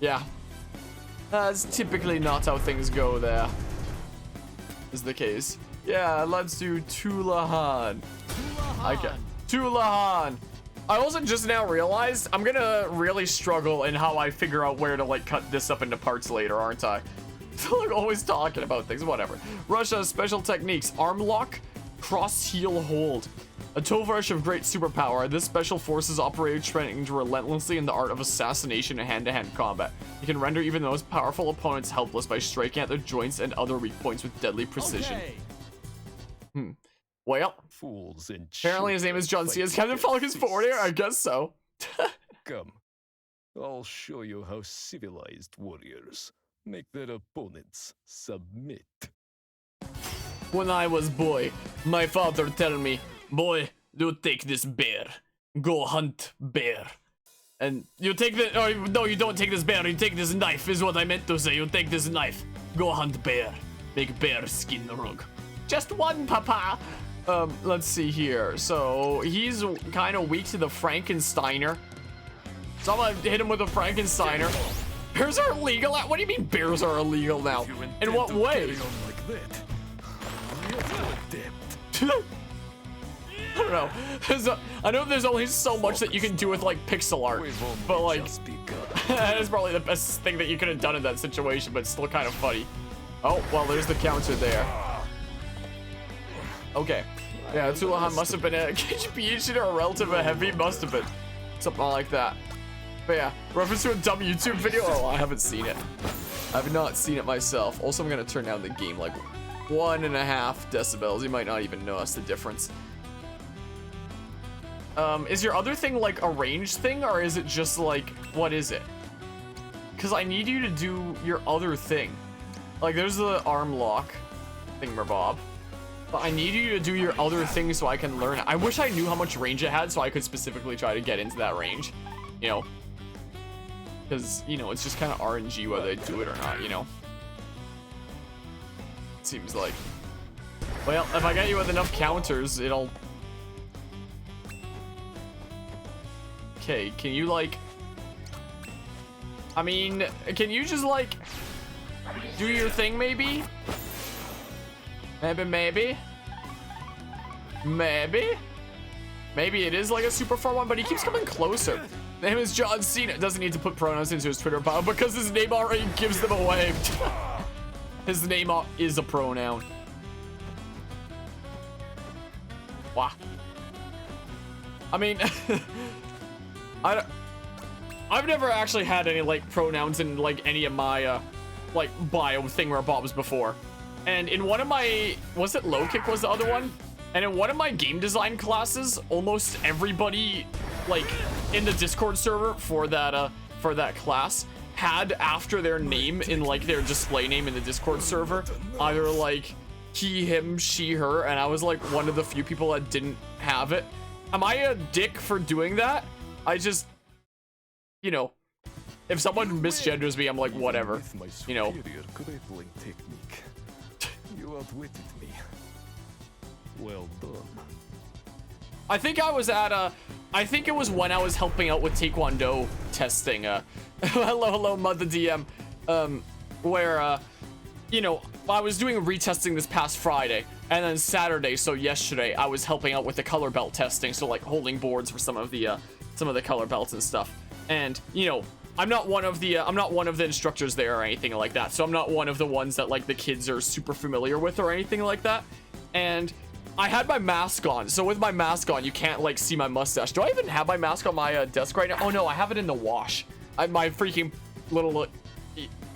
Yeah. That's typically not how things go there. Is the case. Yeah, let's do Tulahan. Okay. Tulahan. I also just now realized I'm gonna really struggle in how I figure out where to like cut this up into parts later, aren't I? Like always talking about things, whatever. Russia has special techniques. Arm lock, cross heel hold. A Tovarsh of great superpower, this special forces operator trained relentlessly in the art of assassination and hand-to-hand combat. You can render even the most powerful opponents helpless by striking at their joints and other weak points with deadly precision. Okay. Well, Fools and apparently his name is John C. Is Captain Falcon's forward here? I guess so. Come, I'll show you how civilized warriors make their opponents submit. When I was boy, my father tell me, boy, you take this bear, go hunt bear. And you take the, oh, no, you don't take this bear, you take this knife, is what I meant to say. You take this knife, go hunt bear, make bear skin the rug. Just one, papa. Let's see here. So he's kind of weak to the Frankensteiner. So I'm gonna hit him with a Frankensteiner. Bears are illegal? What do you mean bears are illegal now? In what way? I don't know. I know there's only so much that you can do with like pixel art, but like that is probably the best thing that you could have done in that situation, but it's still kind of funny. Oh, well, there's the counter there. Okay. Yeah, Tulahan must have been a KGB or a relative of Heavy, must have been. Something like that. But yeah, reference to a dumb YouTube video? Oh, I haven't seen it. I have not seen it myself. Also, I'm gonna turn down the game like 1.5 decibels. You might not even notice the difference. Is your other thing like a range thing, or is it just like, what is it? Because I need you to do your other thing. Like, there's the arm lock thingamabob. But I need you to do your other thing so I can learn it. I wish I knew how much range it had so I could specifically try to get into that range. You know? Because, you know, it's just kind of RNG whether they do it or not, you know? It seems like. Well, if I get you with enough counters, it'll... Okay, can you, like... I mean, can you just, like... do your thing, maybe? Maybe? Maybe it is like a super far one, but he keeps coming closer. The name is John Cena. Doesn't need to put pronouns into his Twitter bio because his name already gives them away. His name is a pronoun. Wow. I mean, I've never actually had any like pronouns in like any of my like bio thingamabobs before. And in one of my, was it low kick was the other one? And in one of my game design classes, almost everybody like in the Discord server for that class had after their name in like their display name in the Discord server, either like he, him, she, her, and I was like one of the few people that didn't have it. Am I a dick for doing that? I just, you know, if someone misgenders me, I'm like, whatever, you know. You outwitted me. Well done. I think I was at I think it was when I was helping out with Taekwondo testing. Hello, Mother DM. Where, you know, I was doing retesting this past Friday, and then Saturday, so yesterday, I was helping out with the color belt testing, so like holding boards for some of the color belts and stuff. And you know, I'm not one of the instructors there or anything like that. So I'm not one of the ones that like the kids are super familiar with or anything like that. And I had my mask on. So with my mask on, you can't like see my mustache. Do I even have my mask on my desk right now? Oh no, I have it in the wash. My freaking little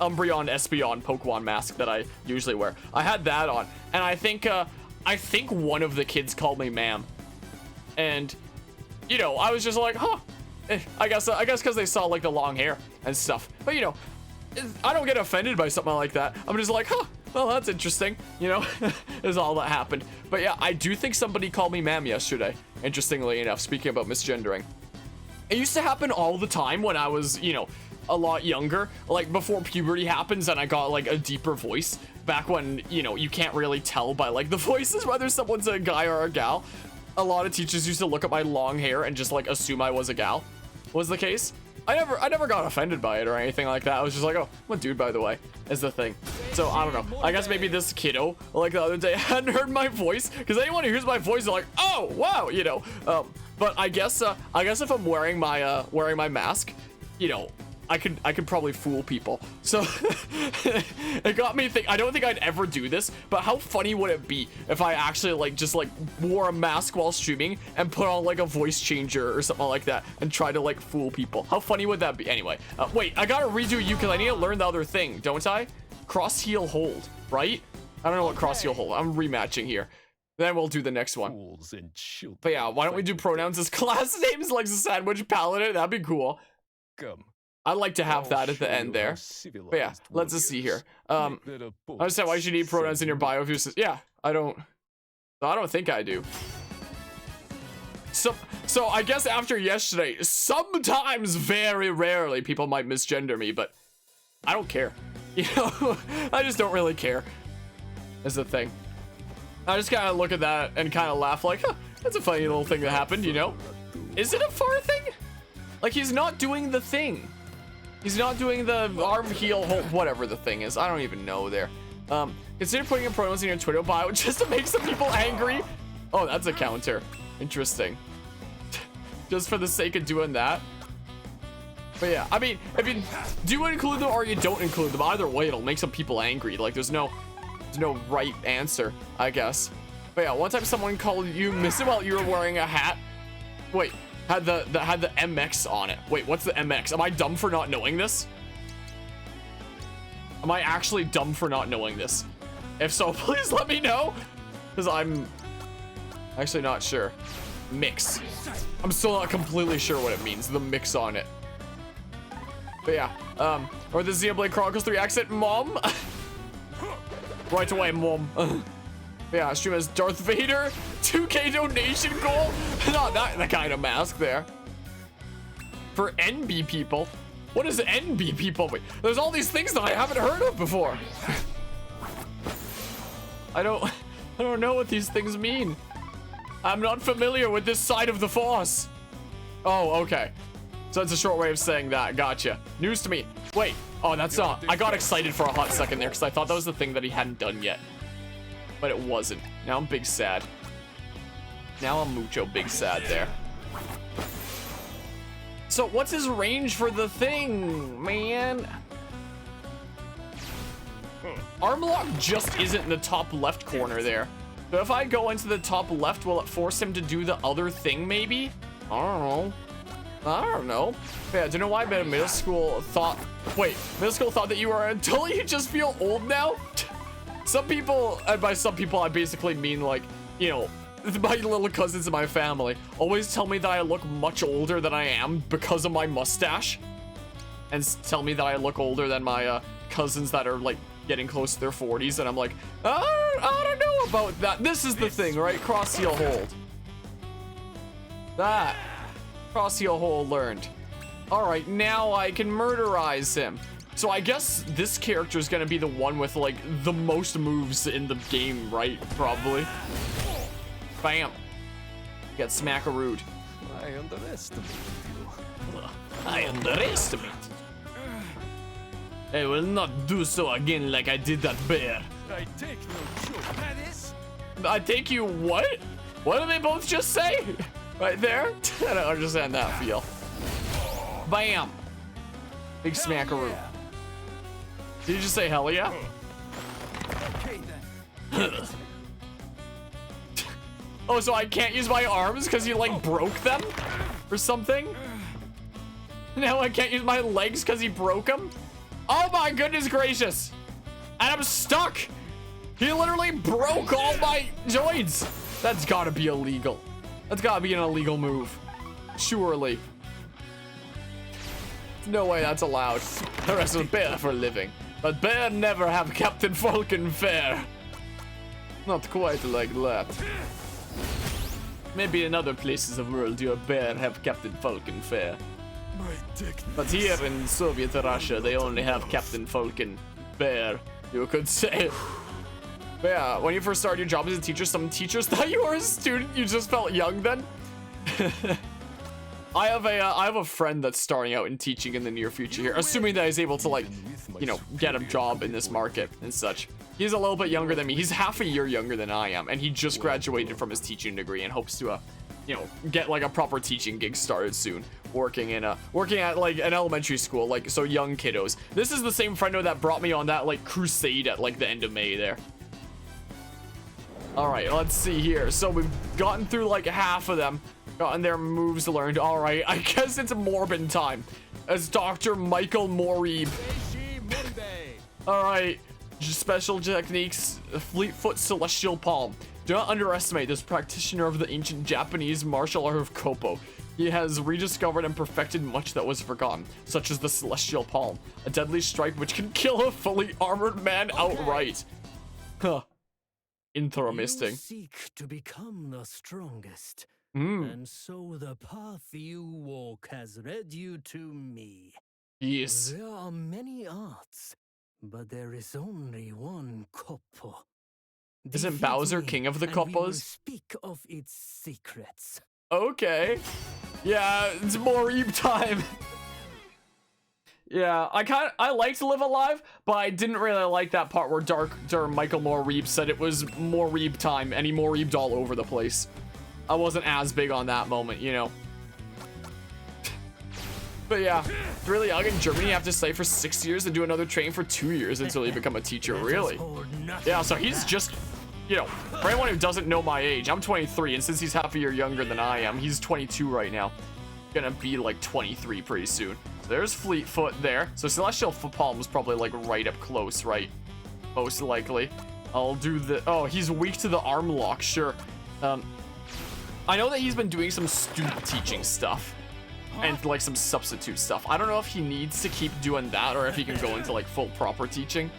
Umbreon Espeon Pokemon mask that I usually wear. I had that on. And I think one of the kids called me ma'am. And you know, I was just like, huh. I guess because they saw like the long hair and stuff. But you know, I don't get offended by something like that. I'm just like, huh, well, that's interesting. You know, is all that happened. But yeah, I do think somebody called me ma'am yesterday. Interestingly enough, speaking about misgendering. It used to happen all the time when I was, you know, a lot younger, like before puberty happens and I got like a deeper voice. Back when, you know, you can't really tell by like the voices whether someone's a guy or a gal. A lot of teachers used to look at my long hair and just like assume I was a gal. Was the case. I never got offended by it or anything like that. I was just like, oh, I'm a dude, by the way, is the thing. So I don't know. I guess maybe this kiddo, like the other day, hadn't heard my voice, because anyone who hears my voice is like, oh, wow, you know. But I guess if I'm wearing my mask, you know, I could probably fool people. So it got me think. I don't think I'd ever do this, but how funny would it be if I actually like just like wore a mask while streaming and put on like a voice changer or something like that and try to like fool people? How funny would that be? Anyway, wait, I gotta redo you because I need to learn the other thing, don't I? Cross heel hold, right? I don't know what cross heel hold. I'm rematching here. Then we'll do the next one. But yeah, why don't we do pronouns as class names like the sandwich paladin? That'd be cool. Come. I'd like to have that at the end there. But yeah, let's just see here. I understand why you should need pronouns in your bio if you yeah, I don't think I do. So I guess after yesterday, sometimes, very rarely, people might misgender me, but I don't care. You know, I just don't really care. Is the thing. I just kind of look at that and kind of laugh like, huh, that's a funny little thing that happened, you know? Is it a far thing? Like, he's not doing the thing. He's not doing the arm, heel, hold, whatever the thing is. I don't even know there. Consider putting your pronouns in your Twitter bio just to make some people angry. Oh, that's a counter. Interesting. Just for the sake of doing that. But yeah, I mean, if you do include them or you don't include them, either way, it'll make some people angry. Like, there's no right answer, I guess. But yeah, one time someone called you missing while you were wearing a hat. Wait. Had the MX on it. Wait, what's the MX? Am I dumb for not knowing this? Am I actually dumb for not knowing this? If so, please let me know, because I'm actually not sure. Mix. I'm still not completely sure what it means. The mix on it. But yeah, or the Xenoblade Chronicles 3 accent, mom. Right away, mom. Yeah, stream as Darth Vader, 2K donation goal. Not that kind of mask there. For NB people. What is NB people? Wait, there's all these things that I haven't heard of before. I don't know what these things mean. I'm not familiar with this side of the Force. Oh, okay. So that's a short way of saying that. Gotcha. News to me. Wait. Oh, that's not. I got excited for a hot second there because I thought that was the thing that he hadn't done yet. But it wasn't. Now I'm big sad. Now I'm mucho big sad there. So what's his range for the thing, man? Arm lock just isn't in the top left corner there. So if I go into the top left, will it force him to do the other thing maybe? I don't know. Yeah, do you know why middle school thought that you were until you just feel old now? Some people, and by some people I basically mean like, you know, my little cousins in my family always tell me that I look much older than I am because of my mustache, and tell me that I look older than my cousins that are like getting close to their 40s, and I'm like, I don't know about that. This is the thing, right? Cross heel hold. That cross heel hold learned. All right, now I can murderize him. So I guess this character is gonna be the one with like the most moves in the game, right? Probably. Bam. Get smackarood. I underestimated you. I underestimated. I will not do so again like I did that bear. I take no joke. That is. I take you what? What did they both just say? Right there? I don't understand that feel. Bam. Big smackaroo. Did you just say hell yeah? Okay then. Oh, so I can't use my arms because you like broke them or something? Now I can't use my legs because he broke them? Oh my goodness gracious. And I'm stuck. He literally broke all my joints. That's gotta be illegal. That's gotta be an illegal move. Surely. No way that's allowed. The rest of bear for a living. But bear never have Captain Falcon fair. Not quite like that. Maybe in other places of the world your bear have Captain Falcon fair. But here in Soviet Russia they only have Captain Falcon bear, you could say. But yeah, when you first started your job as a teacher, some teachers thought you were a student. You just felt young then. I have a friend that's starting out in teaching in the near future here, assuming that he's able to, like, you know, get a job in this market and such. He's a little bit younger than me. He's half a year younger than I am, and he just graduated from his teaching degree and hopes to, you know, get like a proper teaching gig started soon, working at like an elementary school, like, so young kiddos. This is the same friendo that brought me on that like crusade at like the end of May there. All right, let's see here. So we've gotten through like half of them, gotten their moves learned. All right, I guess it's Moribin time as Dr. Michael Morib. All right, special techniques, Fleetfoot Celestial Palm. Do not underestimate this practitioner of the ancient Japanese martial art of Koppo. He has rediscovered and perfected much that was forgotten, such as the Celestial Palm, a deadly strike which can kill a fully armored man outright. Huh. Interesting. You seek to become the strongest, Mm. and so the path you walk has led you to me. Yes. There are many arts, but there is only one Koppo. Isn't Defeat Bowser me, king of the and we will Koppos? speak of its secrets. Okay. Yeah, it's Morib time. Yeah, I like to live alive, but I didn't really like that part where Dr. Michael Morib said it was Morib time and he Moribed all over the place. I wasn't as big on that moment, you know. But yeah, it's really young in Germany. You have to stay for 6 years and do another training for 2 years until you become a teacher. Really? Yeah, so he's just, you know, for anyone who doesn't know my age, I'm 23, and since he's half a year younger than I am, he's 22 right now. Gonna be like 23 pretty soon. So there's Fleetfoot there. So Celestial Palm was probably like right up close, right? Most likely. I'll do the, oh, he's weak to the arm lock, sure. I know that he's been doing some student teaching stuff and like some substitute stuff. I don't know if he needs to keep doing that or if he can go into like full proper teaching.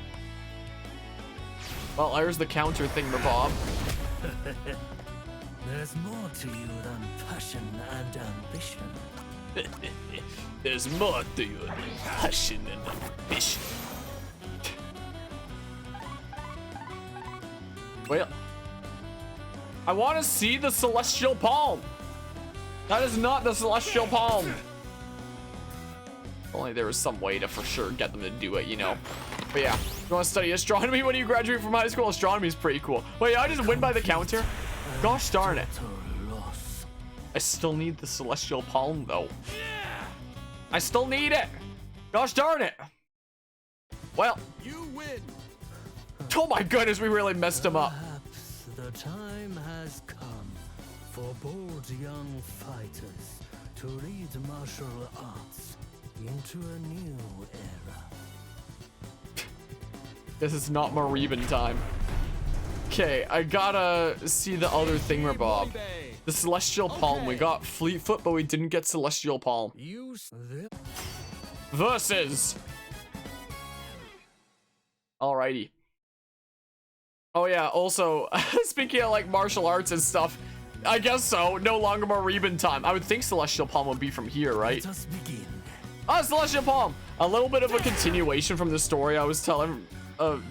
Well, there's the counter thingamabob. There's more to you than passion and ambition. There's more to you than passion and ambition. Well, I want to see the Celestial Palm. That is not the Celestial Palm. If only there was some way to for sure get them to do it, you know. But yeah, you want to study astronomy when you graduate from high school? Astronomy is pretty cool. Wait, I just win by the counter? Gosh darn it. I still need the Celestial Palm though. I still need it. Gosh darn it. Well, You win. oh my goodness, we really messed him up. Perhaps the time has come for bold young fighters to lead martial arts into a new era. This is not Moribin time. Okay, I gotta see the other thingamabob. The Celestial Palm. We got Fleetfoot, but we didn't get Celestial Palm. Versus. Alrighty. Oh yeah, also, speaking of like martial arts and stuff, I guess so, no longer Moribin time. I would think Celestial Palm would be from here, right? Let us begin. Ah, Celestial Palm! A little bit of a continuation from the story I was telling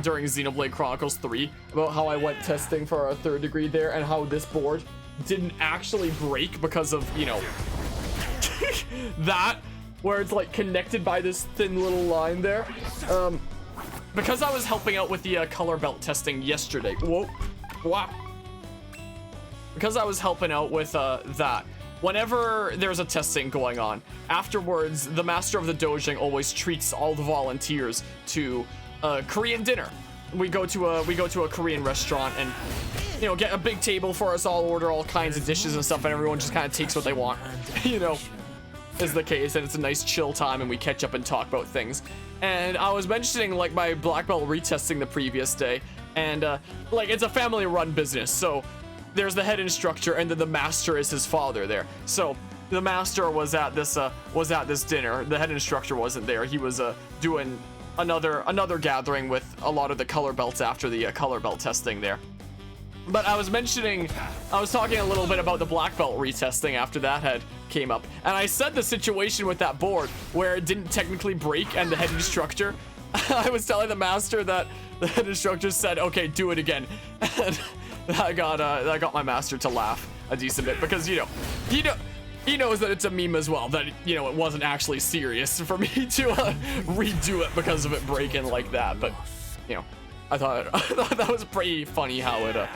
during Xenoblade Chronicles 3 about how I went testing for a 3rd degree there and how this board didn't actually break because of, you know, that, where it's like connected by this thin little line there. Because I was helping out with the color belt testing yesterday. Whoa. Wow. Because I was helping out with that. Whenever there's a testing going on, afterwards, the master of the dojang always treats all the volunteers to Korean dinner. We go to a Korean restaurant and, you know, get a big table for us all, order all kinds of dishes and stuff, and everyone just kind of takes what they want, you know, is the case, and it's a nice chill time, and we catch up and talk about things. And I was mentioning like my black belt retesting the previous day, and like it's a family-run business, so there's the head instructor, and then the master is his father there. So the master was at this dinner. The head instructor wasn't there. He was doing another gathering with a lot of the color belts after the color belt testing there. But I was talking a little bit about the black belt retesting after that had came up, and I said the situation with that board where it didn't technically break, and the head instructor, I was telling the master that the head instructor said, "Okay, do it again," and that got my master to laugh a decent bit, because you know, he knows that it's a meme as well, that, you know, it wasn't actually serious for me to redo it because of it breaking like that. But, you know, I thought that was pretty funny how it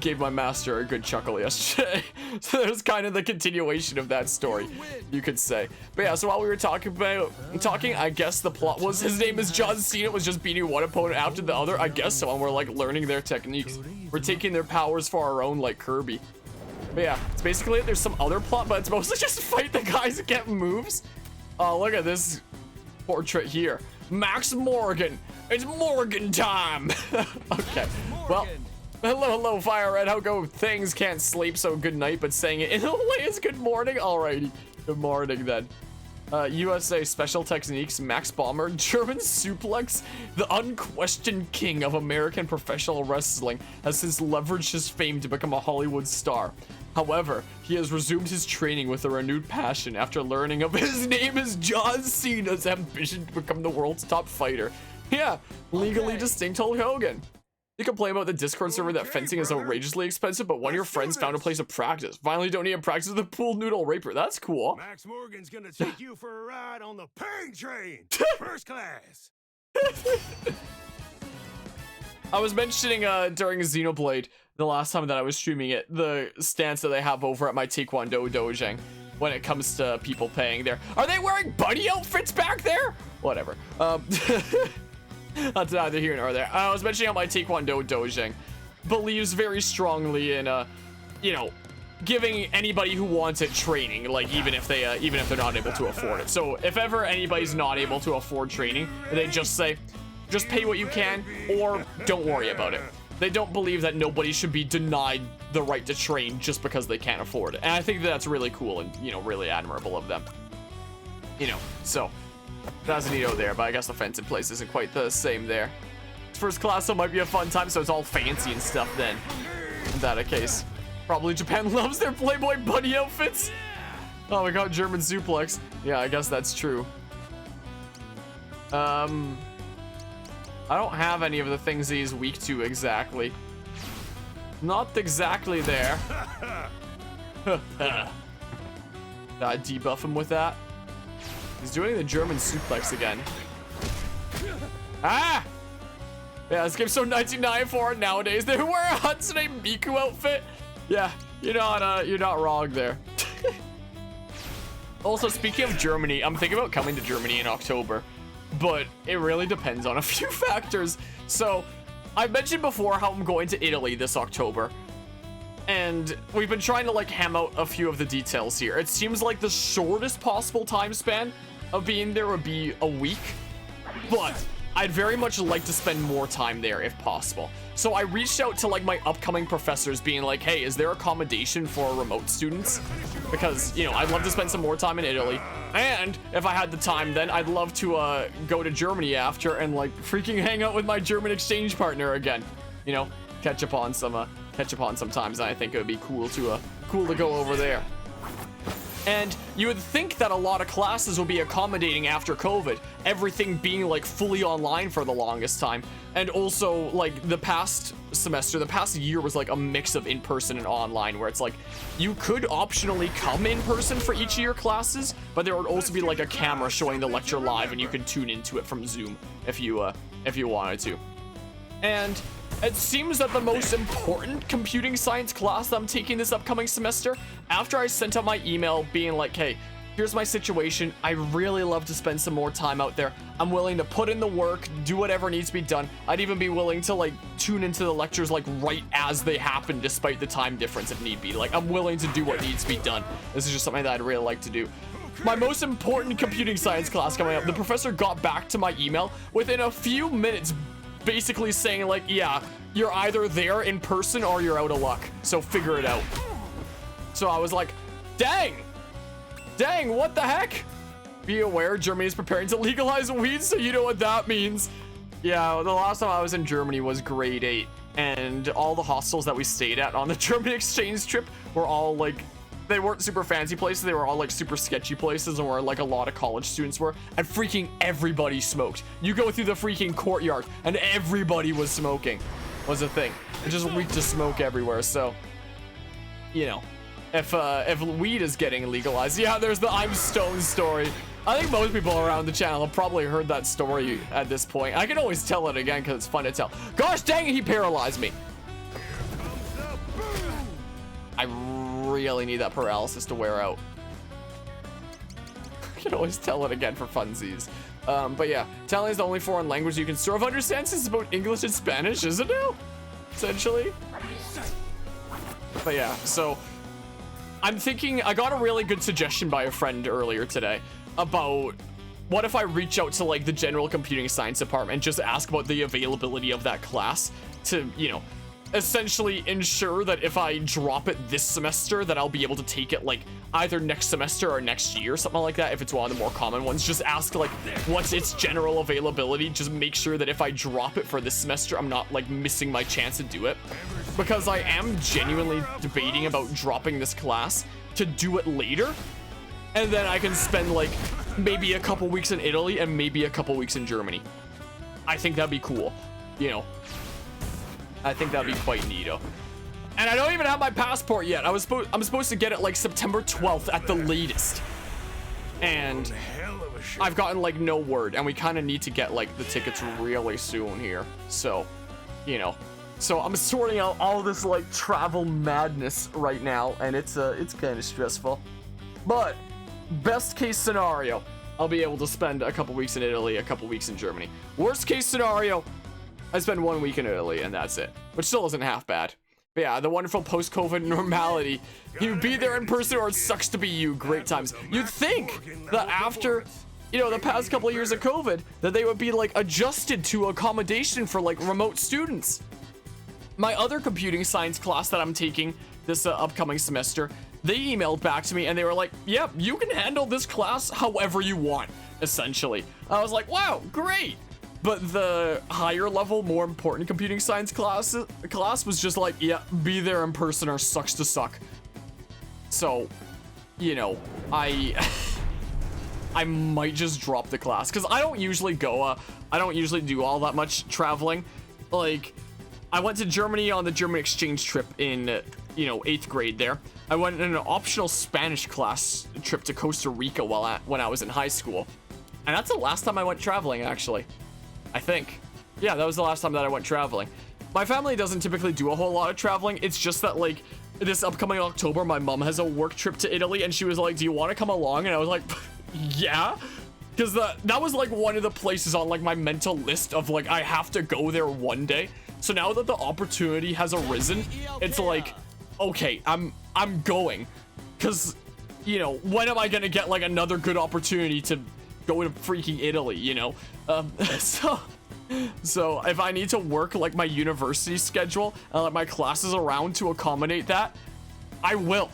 gave my master a good chuckle yesterday. So that was kind of the continuation of that story, you could say. But yeah, so while we were talking, I guess the plot was his name is John Cena was just beating one opponent after the other. I guess so, and we're like learning their techniques. We're taking their powers for our own, like Kirby. But yeah, it's basically it. There's some other plot, but it's mostly just fight the guys that get moves. Oh, look at this portrait here. Max Morgan. It's Moribin time. Okay, well, hello, Fire Red. How go things? Can't sleep, so good night, but saying it in a way is good morning. Alrighty, good morning then. USA Special Techniques, Max Bomber, German Suplex, the unquestioned king of American professional wrestling, has since leveraged his fame to become a Hollywood star. However, he has resumed his training with a renewed passion after learning of his name is John Cena's ambition to become the world's top fighter. Yeah, legally distinct Hulk Hogan. You complain about the Discord server that fencing is outrageously expensive, but one of your friends found a place of practice. Finally, don't need to practice with the pool noodle raper. That's cool. Max Morgan's gonna take you for a ride on the pain train, first class. I was mentioning during Xenoblade, the last time that I was streaming it, the stance that they have over at my Taekwondo dojang when it comes to people paying there. Are they wearing bunny outfits back there? Whatever. That's neither here nor there. I was mentioning how my Taekwondo dojang believes very strongly in, you know, giving anybody who wants it training, like even if they're not able to afford it. So if ever anybody's not able to afford training, they just say, just pay what you can or don't worry about it. They don't believe that nobody should be denied the right to train just because they can't afford it. And I think that's really cool and, you know, really admirable of them. You know, so that's neato there, but I guess the fence in place isn't quite the same there. It's first class, so it might be a fun time, so it's all fancy and stuff then. In that case. Probably Japan loves their Playboy bunny outfits. Oh my god, German suplex. Yeah, I guess that's true. I don't have any of the things he's weak to exactly. Not exactly there. Gotta debuff him with that. He's doing the German suplex again. Ah! Yeah, this game's so 1994 nowadays. They wear a Hatsune Miku outfit. Yeah, you're not wrong there. Also, speaking of Germany, I'm thinking about coming to Germany in October, but it really depends on a few factors. So, I've mentioned before how I'm going to Italy this October, and we've been trying to like ham out a few of the details here. It seems like the shortest possible time span of being there would be a week, but I'd very much like to spend more time there if possible. So I reached out to like my upcoming professors being like, hey, is there accommodation for remote students? Because, you know, I'd love to spend some more time in Italy. And if I had the time, then I'd love to go to Germany after and like freaking hang out with my German exchange partner again. You know, catch up on some times. And I think it would be cool to go over there. And you would think that a lot of classes will be accommodating after COVID, everything being like fully online for the longest time. And also like the past semester, the past year was like a mix of in-person and online, where it's like you could optionally come in person for each of your classes, but there would also be like a camera showing the lecture live and you could tune into it from Zoom if you wanted to. And it seems that the most important computing science class that I'm taking this upcoming semester, after I sent out my email being like, hey, here's my situation, I really love to spend some more time out there, I'm willing to put in the work, do whatever needs to be done, I'd even be willing to like tune into the lectures like right as they happen despite the time difference if need be. Like, I'm willing to do what needs to be done. This is just something that I'd really like to do. My most important computing science class coming up, the professor got back to my email within a few minutes, basically saying like, yeah, you're either there in person or you're out of luck, so figure it out. So I was like, dang, what the heck? Be aware, Germany is preparing to legalize weed, so you know what that means. Yeah, the last time I was in Germany was grade 8, and all the hostels that we stayed at on the German exchange trip were all like, they weren't super fancy places, they were all like super sketchy places, and where like a lot of college students were, and freaking everybody smoked. You go through the freaking courtyard and everybody was smoking, was a thing. It just reeked of smoke everywhere. So, you know, if weed is getting legalized. Yeah, there's the I'm stoned story. I think most people around the channel have probably heard that story at this point. I can always tell it again because it's fun to tell. Gosh dang it, he paralyzed me. I really need that paralysis to wear out. I can always tell it again for funsies. But yeah, Italian is the only foreign language you can sort of understand since it's about English and Spanish, isn't it? Essentially. But yeah, so I'm thinking, I got a really good suggestion by a friend earlier today about what if I reach out to like the general computing science department and just ask about the availability of that class to, you know, essentially ensure that if I drop it this semester that I'll be able to take it like either next semester or next year, something like that. If it's one of the more common ones, just ask like what's its general availability. Just make sure that if I drop it for this semester, I'm not like missing my chance to do it, because I am genuinely debating about dropping this class to do it later, and then I can spend like maybe a couple weeks in Italy and maybe a couple weeks in Germany. I think that'd be cool, you know. I think that'd be quite neato. And I don't even have my passport yet. I'm supposed to get it like September 12th at the latest. And I've gotten like no word, and we kind of need to get like the tickets really soon here. So, you know, so I'm sorting out all this like travel madness right now, and it's kind of stressful. But best case scenario, I'll be able to spend a couple weeks in Italy, a couple weeks in Germany. Worst case scenario, I spend 1 week in Italy and that's it, which still isn't half bad. But yeah, the wonderful post-COVID normality. You'd be there in person or it sucks to be you. Great times. You'd think that after, you know, the past couple of years of COVID, that they would be like adjusted to accommodation for like remote students. My other computing science class that I'm taking this upcoming semester, they emailed back to me and they were like, yep, you can handle this class however you want, essentially. I was like, wow, great. But the higher level, more important computing science class was just like, yeah, be there in person or sucks to suck. So, you know, I might just drop the class because I don't usually go, I don't usually do all that much traveling. Like, I went to Germany on the German exchange trip in, you know, 8th grade there. I went in an optional Spanish class trip to Costa Rica when I was in high school. And that's the last time I went traveling, actually. I think. Yeah, that was the last time that I went traveling. My family doesn't typically do a whole lot of traveling. It's just that, like, this upcoming October, my mom has a work trip to Italy, and she was like, do you want to come along? And I was like, yeah. Because that was, like, one of the places on, like, my mental list of, like, I have to go there one day. So now that the opportunity has arisen, it's like, okay, I'm going. Because, you know, when am I going to get, like, another good opportunity to go to freaking Italy, you know? So if I need to work like my university schedule and like my classes around to accommodate that, I will.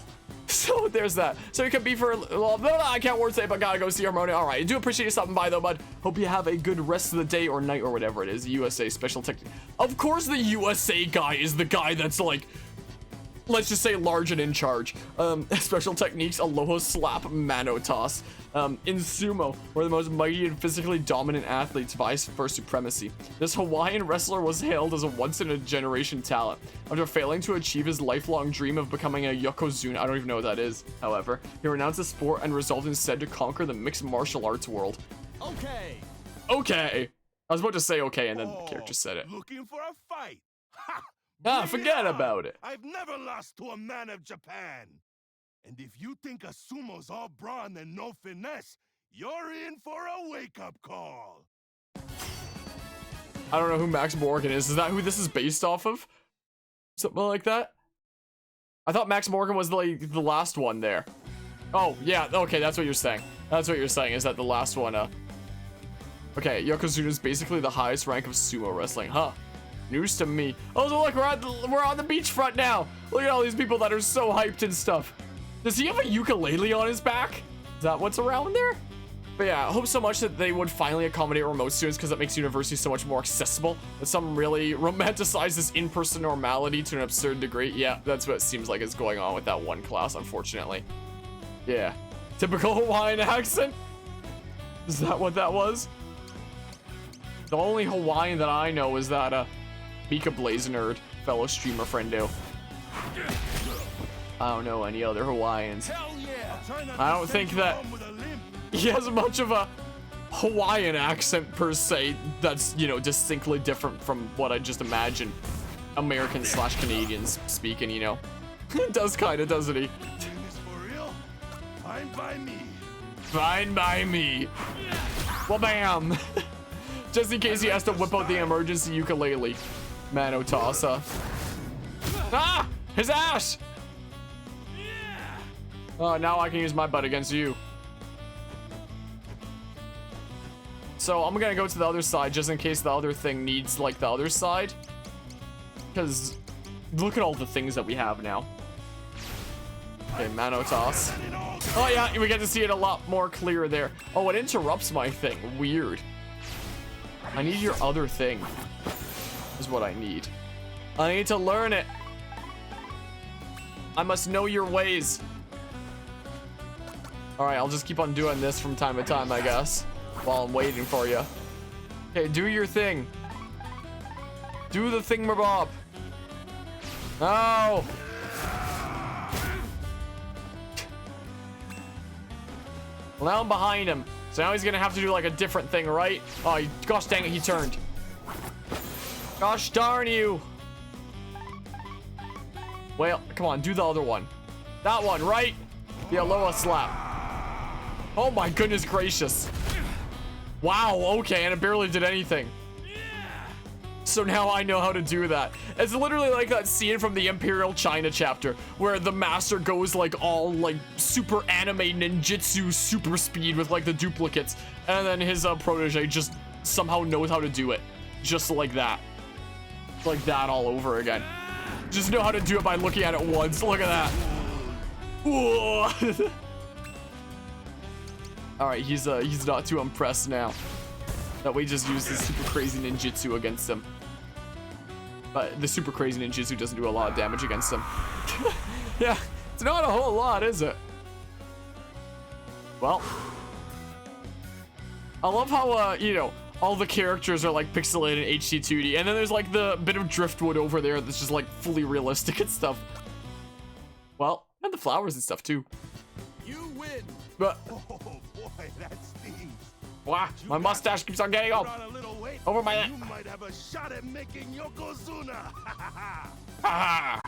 So there's that. So it could be for, well, I can't word say, but gotta go see Harmonia. All right, I do appreciate you stopping by though, bud. Hope you have a good rest of the day or night or whatever it is. USA Special Tech. Of course the USA guy is the guy that's like, let's just say large and in charge. Special techniques, aloha slap, mano toss. In sumo, where the most mighty and physically dominant athletes vie for supremacy. This Hawaiian wrestler was hailed as a once-in-a-generation talent. After failing to achieve his lifelong dream of becoming a yokozuna, I don't even know what that is, however, he renounced the sport and resolved instead to conquer the mixed martial arts world. Okay. I was about to say okay, and then the character said it. Looking for a fight? Ha! Ah, forget about it. I've never lost to a man of Japan. And if you think a sumo's all brawn and no finesse, you're in for a wake-up call. I don't know who Max Morgan is. Is that who this is based off of? Something like that? I thought Max Morgan was like the last one there. Oh, yeah. Okay, that's what you're saying. That's what you're saying, is that the last one, Okay, Yokozuna is basically the highest rank of sumo wrestling, huh? News to me. Oh, so look, we're on the beachfront now. Look at all these people that are so hyped and stuff. Does he have a ukulele on his back? Is that what's around there? But yeah, I hope so much that they would finally accommodate remote students because that makes university so much more accessible. And some really romanticize this in-person normality to an absurd degree. Yeah, that's what it seems like is going on with that one class, unfortunately. Yeah. Typical Hawaiian accent? Is that what that was? The only Hawaiian that I know is that, Mika Blaze Nerd, fellow streamer friendo. I don't know any other Hawaiians. Hell yeah! I don't think that he has much of a Hawaiian accent per se that's, you know, distinctly different from what I just imagine Americans / Canadians speaking, you know. It does kind of, doesn't he? This for real? Fine by me. Fine by me. Well, bam. Just in case he has to whip out the emergency ukulele. Mano Tossa. Ah! His ass! Oh, now I can use my butt against you. So I'm gonna go to the other side just in case the other thing needs like the other side. Because look at all the things that we have now. Okay, Mano Toss. Oh yeah, we get to see it a lot more clear there. Oh, it interrupts my thing. Weird. I need your other thing. Is what I need. I need to learn it. I must know your ways. Alright, I'll just keep on doing this from time to time, I guess. While I'm waiting for you. Okay, do your thing. Do the thingamabob. No! Well, now I'm behind him. So now he's gonna have to do like a different thing, right? Oh, gosh dang it, he turned. Gosh darn you. Well, come on, do the other one. That one, right? The Aloha slap. Oh my goodness gracious. Wow, okay, and it barely did anything. So now I know how to do that. It's literally like that scene from the Imperial China chapter where the master goes like all like super anime ninjutsu super speed with like the duplicates, and then his protege just somehow knows how to do it. Just like that. Like that all over again. Just know how to do it by looking at it once. Look at that. Whoa. All right, he's not too impressed now that we just used this super crazy ninjutsu against him. But the super crazy ninjutsu doesn't do a lot of damage against him. Yeah, it's not a whole lot, is it? Well, I love how you know, all the characters are like pixelated in HD 2D, and then there's like the bit of driftwood over there that's just like fully realistic and stuff. Well, and the flowers and stuff too. You win. But Oh boy, that stings. wow, my mustache keeps on getting Put off on a little weight, over my you might have a shot at making Yokozuna. Ah!